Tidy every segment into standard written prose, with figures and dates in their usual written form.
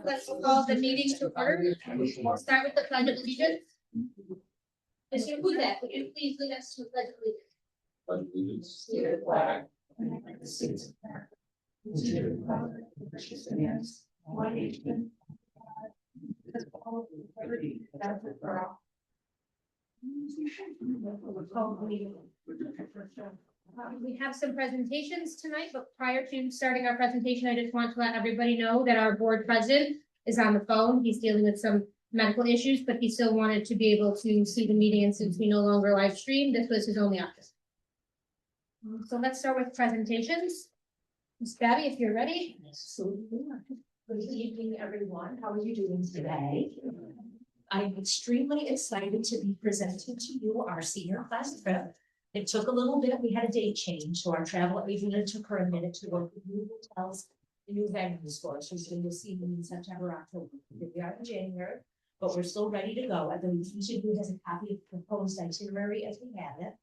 let's call the meeting to order. We'll start with the pledge of allegiance. Mr. Hudak, would you please lead us to the pledge of allegiance? Pledge allegiance to the flag of the United States of America, and to the republic for which it stands, one nation, under God, liberty and justice for all. We have some presentations tonight, but prior to starting our presentation, I just want to let everybody know that our board president is on the phone. He's dealing with some medical issues, but he still wanted to be able to see the meeting, and since we no longer live stream, this was his only option. So let's start with presentations. Ms. Gabby, if you're ready. Good evening, everyone. How are you doing today? I'm extremely excited to be presenting to you our senior class trip. It took a little bit. We had a date change, so our travel agent took her a minute to work with new hotels and new venues for us. So you'll see them in September, October. Here we are in January, but we're still ready to go. I believe each of you has a copy of the proposed itinerary as we have it.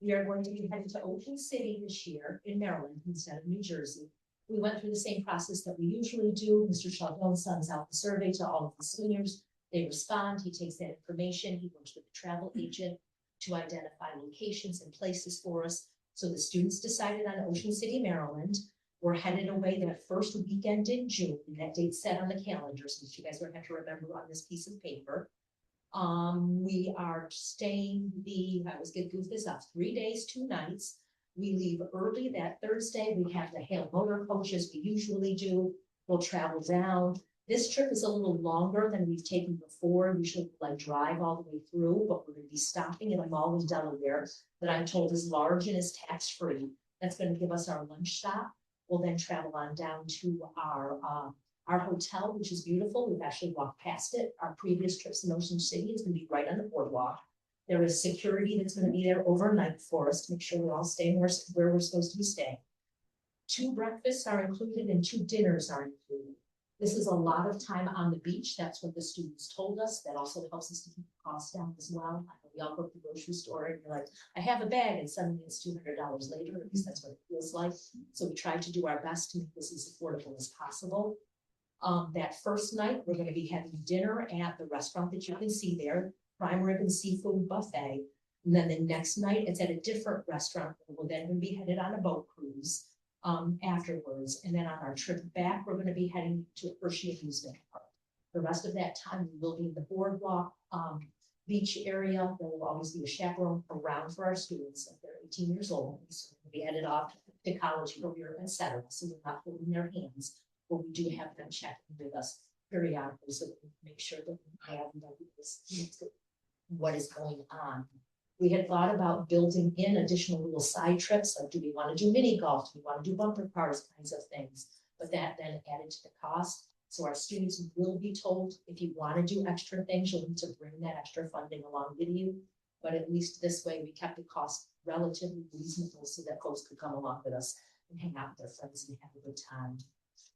We are going to be heading to Ocean City this year in Maryland instead of New Jersey. We went through the same process that we usually do. Mr. Sheldon sends out the survey to all of the seniors. They respond. He takes that information. He works with the travel agent to identify locations and places for us. So the students decided on Ocean City, Maryland. We're headed away that first weekend in June. That date's set on the calendar, so you guys are going to have to remember on this piece of paper. We are staying I was going to goof this up, 3 days, 2 nights. We leave early that Thursday. We have the hail motor coach as we usually do. We'll travel down. This trip is a little longer than we've taken before. Usually like drive all the way through, but we're going to be stopping at a mall in Delaware that I'm told is large and is tax-free. That's going to give us our lunch stop. We'll then travel on down to our hotel, which is beautiful. We've actually walked past it. Our previous trips in Ocean City is going to be right on the boardwalk. There is security that's going to be there overnight for us to make sure we're all staying where we're supposed to be staying. 2 breakfasts are included and 2 dinners are included. This is a lot of time on the beach. That's what the students told us. That also helps us to keep the costs down as well. I know we all go to the grocery store and you're like, I have a bag, and suddenly it's $200 later, at least that's what it feels like. So we try to do our best to make this as affordable as possible. That first night, we're going to be having dinner at the restaurant that you can see there, Prime Rib and Seafood Buffet. And then the next night, it's at a different restaurant. We're then be headed on a boat cruise afterwards. And then on our trip back, we're going to be heading to Hershey Amusement Park. The rest of that time, we will be in the boardwalk beach area. There will always be a chaperone around for our students if they're 18 years old. So we'll be headed off to college, career, etc. So we're not holding their hands, but we do have them check in with us periodically so that we can make sure that we have what is going on. We had thought about building in additional little side trips, like do we want to do mini golf, do we want to do bumper cars, kinds of things, but that then added to the cost. So our students will be told, if you want to do extra things, you'll need to bring that extra funding along with you. But at least this way, we kept the cost relatively reasonable so that folks could come along with us and hang out with their friends and have a good time.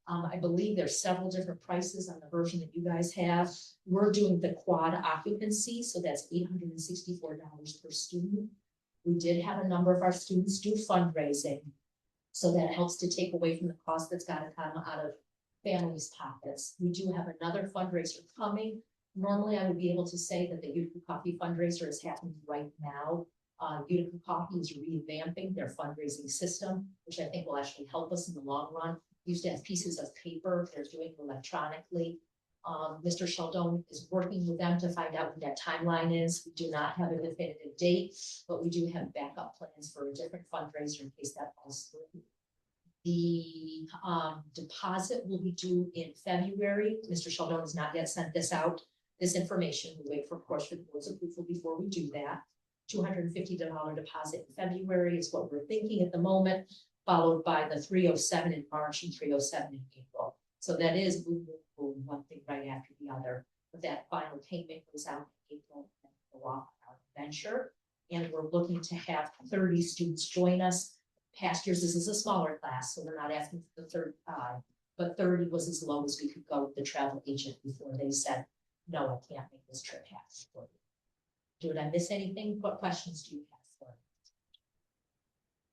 I believe there's several different prices on the version that you guys have. We're doing the quad occupancy, so that's $864 per student. We did have a number of our students do fundraising, so that helps to take away from the cost that's got to come out of families' pockets. We do have another fundraiser coming. Normally, I would be able to say that the Utica Coffee fundraiser is happening right now. Utica Coffee is revamping their fundraising system, which I think will actually help us in the long run. We used to have pieces of paper. They're doing it electronically. Mr. Sheldon is working with them to find out what that timeline is. We do not have a definitive date, but we do have backup plans for a different fundraiser in case that falls through. The deposit will be due in February. Mr. Sheldon has not yet sent this out, this information. We wait for, of course, for the board's approval before we do that. $250 deposit in February is what we're thinking at the moment, followed by the 307 in March and 307 in April. So that is boom, boom, boom, one thing right after the other. But that final payment goes out in April and go off our venture. And we're looking to have 30 students join us. Past years, this is a smaller class, so we're not asking for the 35, but 30 was as low as we could go with the travel agent before they said, no, I can't make this trip happen for you. Did I miss anything? What questions do you have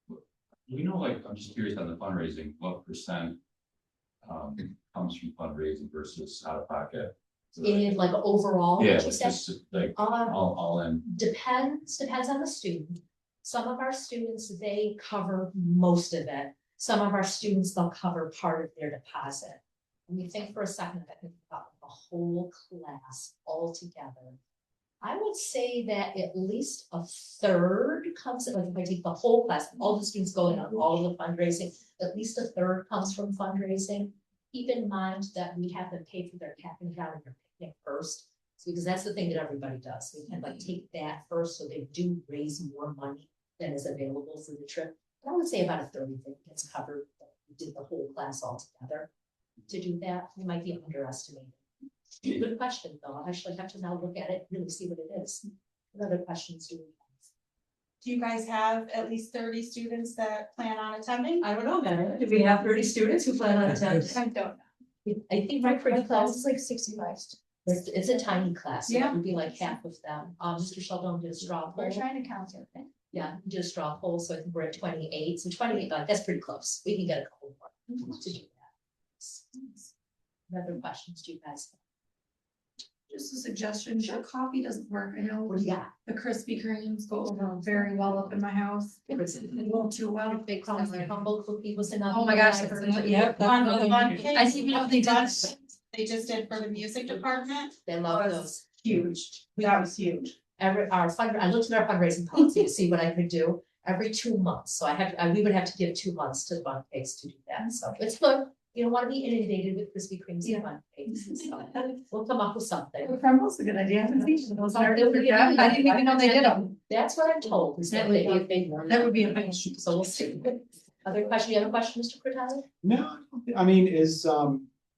for me? You know, like, I'm just curious on the fundraising, what percent comes from fundraising versus out of pocket? In like overall, Yeah, what you it's said? just like Um, all in. Depends on the student. Some of our students, they cover most of it. Some of our students, they'll cover part of their deposit. When you think for a second about the whole class all together, I would say that at least a third comes, like if I take the whole class, all the students going on all of the fundraising, at least a third comes from fundraising. Keep in mind that we have them pay for their cap and gown and their picnic first, because that's the thing that everybody does. We can like take that first, so they do raise more money than is available for the trip. But I would say about a third of it gets covered. We did the whole class all together. To do that, we might be underestimating. Good question, though. I'll actually have to now look at it, really see what it is. What other questions do we have? Do you guys have at least 30 students that plan on attending? I don't know, Mary. Do we have 30 students who plan on attending? I don't know. I think my pretty class close. is like 65. It's a tiny class. So Yeah. It would be like half of them. Mr. Sheldon did a straw poll. We're trying to count it. Yeah, he did a straw poll, so I think we're at 28. So 28, that's pretty close. We can get a couple more to do that. What other questions do you guys have? Just a suggestion, the coffee doesn't work. I know What do you got? the Krispy Kremes go over very well up in my house. A little too well. Big Humble cookie was enough. Oh my gosh, I've heard. I see, you know, they just did for the music department. They love those. Huge. That was huge. I looked at our fundraising policy to see what I could do every 2 months. So we would have to give 2 months to Fun Cakes to do that. So it's good. You don't want to be inundated with Krispy Kremes and Fun Cakes. So we'll come up with something. Crumbles a good idea. I didn't even know they did them. That's what I'm told. Is That would be a big one. That would be a big. So we'll see. Other question? You have a question, Mr. Cortez? No, I mean,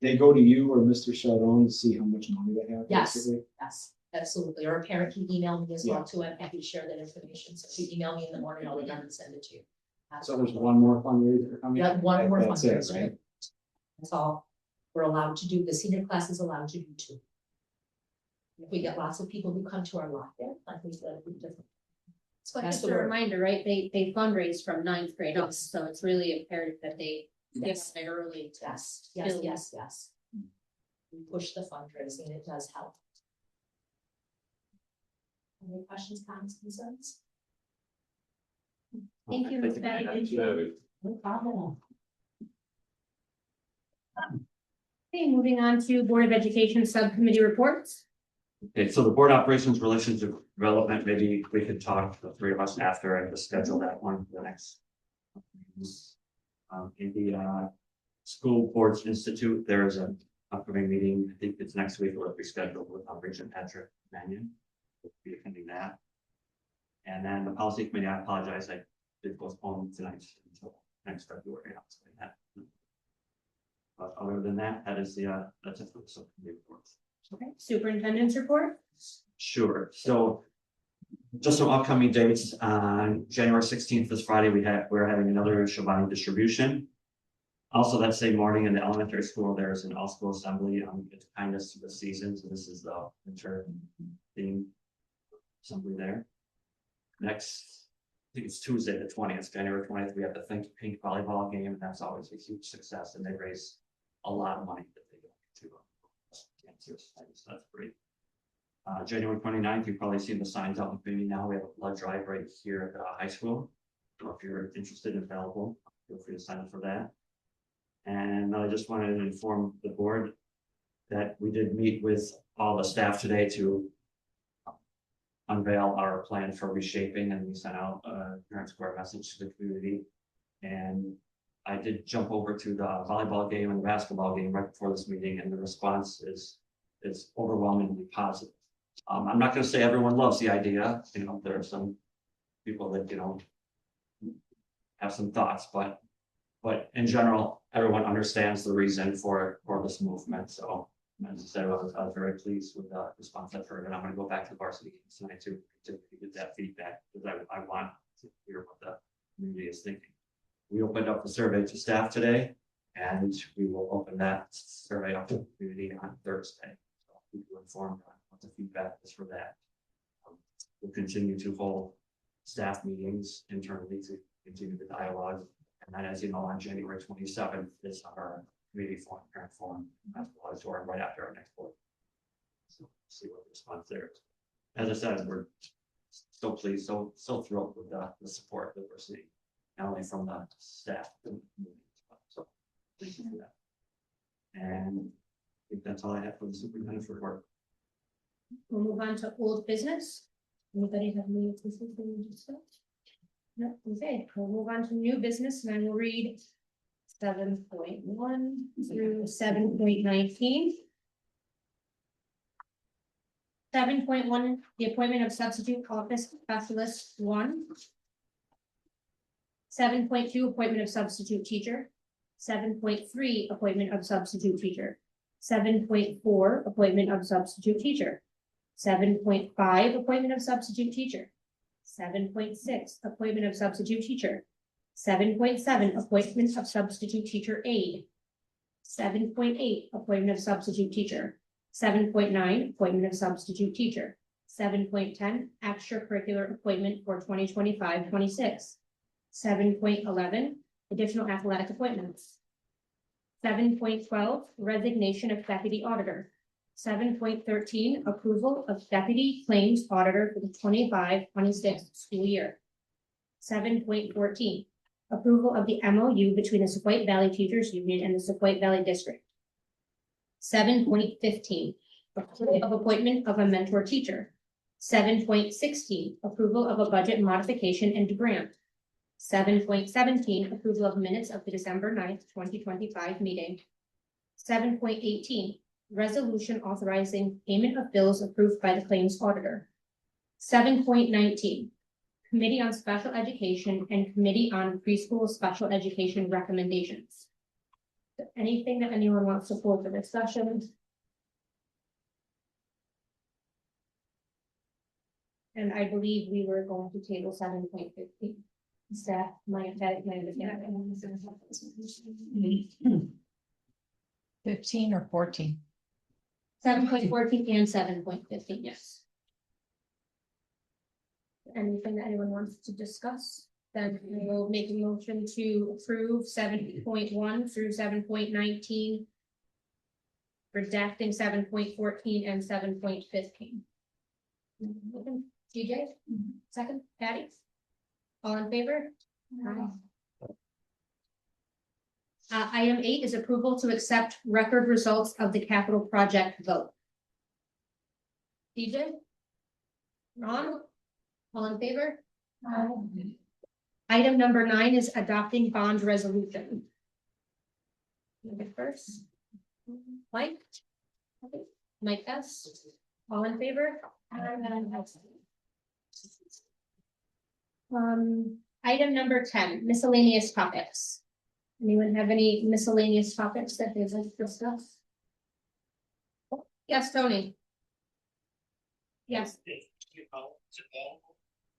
they go to you or Mr. Sheldon to see how much money they have? Yes. basically? Yes, absolutely. Or a parent can email me as well too. I'm happy to share that information. So if you email me in the morning, I'll remember to send it to you. So there's one more fundraiser coming? Yeah, one more That's it, fundraiser. right? That's all we're allowed to do. The senior class is allowed to do 2. If we get lots of people who come to our lockdown, I think that'd be different. So That's just the a word. reminder, right? They fundraise from 9th grade up, so it's really imperative that they get Yes. there early. Yes, yes. We push the fundraising, it does help. Any questions, comments, concerns? Thank you, Ms. Betty. No problem. Okay, moving on to Board of Education Subcommittee reports. Okay, so the board operations relationship development, maybe we could talk, the 3 of us, after I just schedule that one for the next. In the School Boards Institute, there is an upcoming meeting, I think it's next week, or we scheduled with Regent Patrick Mannion. We'll be attending that. And then the policy committee, I apologize, I did postpone tonight until next February. I'll say that. But other than that, that's it for the subcommittee reports. Okay, Superintendent's report. Sure, so just some upcoming dates. On January 16th, this Friday, we're having another Shabbat distribution. Also, that same morning in the elementary school, there's an all-school assembly. It's kindness to the seasons. This is the winter theme assembly there. Next, I think it's Tuesday, the 20th, January 20th, we have the Think Pink volleyball game, and that's always a huge success, and they raise a lot of money that they go to cancers. So that's great. January 29th, you've probably seen the signs out in the community now. We have a blood drive right here at the high school. So if you're interested and available, feel free to sign up for that. And I just wanted to inform the board that we did meet with all the staff today to unveil our plan for reshaping, and we sent out a parent square message to the community. And I did jump over to the volleyball game and the basketball game right before this meeting, and the response is overwhelmingly positive. I'm not going to say everyone loves the idea. You know, there are some people that have some thoughts, but in general, everyone understands the reason for this movement. So as I said, I was very pleased with the response I've heard, and I'm going to go back to the varsity games tonight to get that feedback, because I want to hear what the community is thinking. We opened up the survey to staff today, and we will open that survey up to the community on Thursday. So we will inform what the feedback is for that. We'll continue to hold staff meetings internally to continue the dialogue. And then, as you know, on January 27th is our community forum, parent forum, auditorium right after our next board. So see what the response there is. As I said, we're so pleased, so thrilled with the support that we're seeing, not only from the staff. So thank you for that. And I think that's all I have for the superintendent's report. We'll move on to old business. Anybody have any business they need to discuss? No, okay, we'll move on to new business and I will read 7.1 through 7.19. 7.1, the appointment of substitute office specialist 1. 7.2, appointment of substitute teacher. 7.3, appointment of substitute teacher. 7.4, appointment of substitute teacher. 7.5, appointment of substitute teacher. 7.6, appointment of substitute teacher. 7.7, appointment of substitute teacher aide. 7.8, appointment of substitute teacher. 7.9, appointment of substitute teacher. 7.10, extracurricular appointment for 2025-26. 7.11, additional athletic appointments. 7.12, resignation of deputy auditor. 7.13, approval of deputy claims auditor for the 25-26 school year. 7.14, approval of the MOU between the Sequoia Valley Teachers Union and the Sequoia Valley District. 7.15, approval of appointment of a mentor teacher. 7.16, approval of a budget modification and grant. 7.17, approval of minutes of the December 9th, 2025 meeting. 7.18, resolution authorizing payment of bills approved by the claims auditor. 7.19, Committee on Special Education and Committee on Preschool Special Education recommendations. Anything that anyone wants to pull for discussion? And I believe we were going to table 7.15. Staff, my understanding. 15 or 14? 7.14 and 7.15, yes. Anything that anyone wants to discuss? Then we will make a motion to approve 7.1 through 7.19. Redacting 7.14 and 7.15. DJ, second, Patty? All in favor? Item 8 is approval to accept record results of the capital project vote. DJ? Ron? All in favor? Item number 9 is adopting bond resolution. First. Mike? Mike S. All in favor? Item number 10, miscellaneous topics. Anyone have any miscellaneous topics that they'd like to discuss? Yes, Tony. Yes.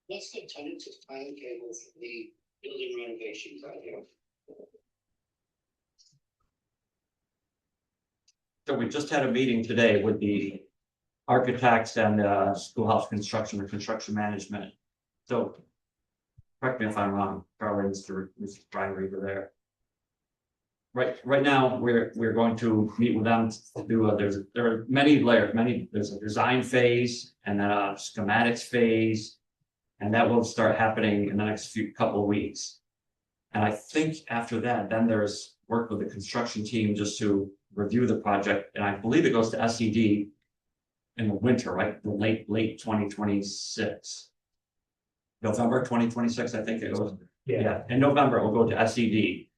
What's the tentative timetable for the building renovations out here? So we just had a meeting today with the architects and schoolhouse construction and construction management. So correct me if I'm wrong, probably Mr. Brian Reaver there. Right now, we're going to meet with them to do there are many layers, there's a design phase and then a schematics phase, and that will start happening in the next couple of weeks. And I think after that, then there's work with the construction team just to review the project, and I believe it goes to SED in the winter, right? The late 2026. November 2026, I think it goes. Yeah, in November, it will go to SED.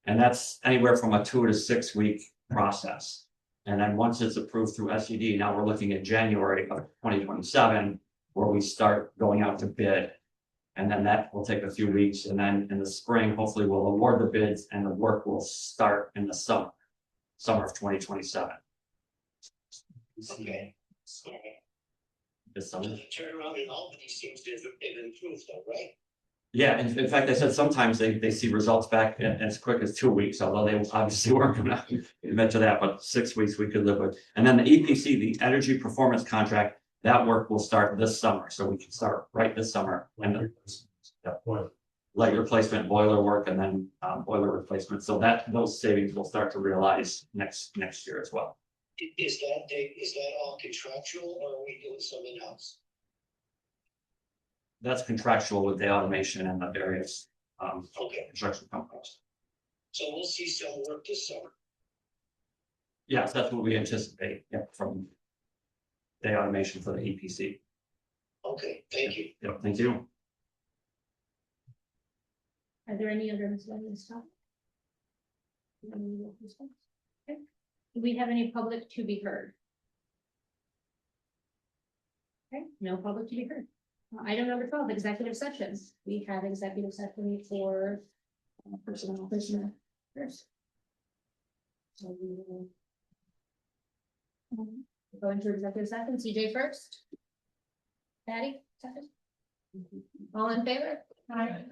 And that's anywhere from a 2 to 6 week process. And then once it's approved through SED, now we're looking at January of 2027, where we start going out to bid. And then that will take a few weeks. And then in the spring, hopefully we'll award the bids and the work will start in the summer of 2027. Okay. This summer. The turnaround in Albany seems to have improved though, right? Yeah, in fact, I said sometimes they see results back as quick as 2 weeks, although they obviously weren't going to admit to that, but 6 weeks we could live with. And then the EPC, the Energy Performance Contract, that work will start this summer, so we can start right this summer. And light replacement, boiler work, and then boiler replacement. So that those savings will start to realize next year as well. Is that all contractual or are we doing something else? That's contractual with the automation and the various Okay, construction companies. so we'll see some work this summer. Yes, that's what we anticipate, yeah, from the automation for the EPC. Okay, thank you. Yep, thank you. Are there any other miscellaneous topics? Okay. Do we have any public to be heard? Okay, no public to be heard. Item number 12, executive sessions. We have executive session for personnel first. So we will go into executive session. CJ first. Patty, second. All in favor? Aye.